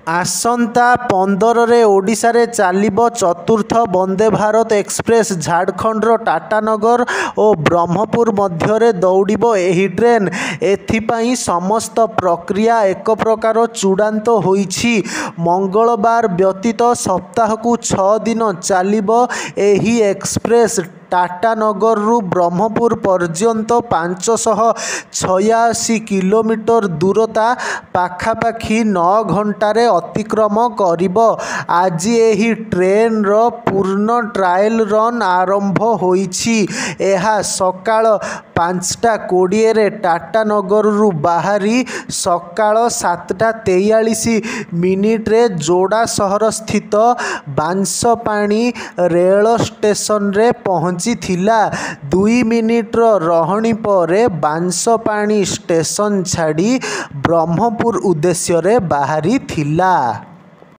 ଆସନ୍ତା 15ରେ ଓଡ଼ିଶାରେ ଚାଲିବ ଚତୁର୍ଥ ବନ୍ଦେ ଭାରତ ଏକ୍ସପ୍ରେସ୍। ଝାଡ଼ଖଣ୍ଡର ଟାଟାନଗର ଓ ବ୍ରହ୍ମପୁର ମଧ୍ୟରେ ଦୌଡ଼ିବ ଏହି ଟ୍ରେନ୍। ଏଥିପାଇଁ ସମସ୍ତ ପ୍ରକ୍ରିୟା ଏକ ପ୍ରକାର ଚୂଡ଼ାନ୍ତ ହୋଇଛି। ମଙ୍ଗଳବାର ବ୍ୟତୀତ ସପ୍ତାହକୁ 6 ଦିନ ଚାଲିବ ଏହି ଏକ୍ସପ୍ରେସ୍। ଟାଟାନଗରରୁ ବ୍ରହ୍ମପୁର ପର୍ଯ୍ୟନ୍ତ 586 କିଲୋମିଟର ଦୂରତା ପାଖାପାଖି 9 ଘଣ୍ଟାରେ ଅତିକ୍ରମ କରିବ। ଆଜି ଏହି ଟ୍ରେନ୍ର ପୂର୍ଣ୍ଣ ଟ୍ରାଏଲ୍ ରନ୍ ଆରମ୍ଭ ହୋଇଛି। ଏହା ସକାଳ 5:20ରେ ଟାଟାନଗରରୁ ବାହାରି ସକାଳ 7:43ରେ ଯୋଡ଼ା ସହର ସ୍ଥିତ ବାଂଶପାଣି ରେଳ ଷ୍ଟେସନରେ ପହଞ୍ଚିଥିଲା। 2 ମିନିଟ୍ର ରହଣି ପରେ ବାଂଶପାଣି ଷ୍ଟେସନ ଛାଡ଼ି ବ୍ରହ୍ମପୁର ଉଦ୍ଦେଶ୍ୟରେ ବାହାରିଥିଲା।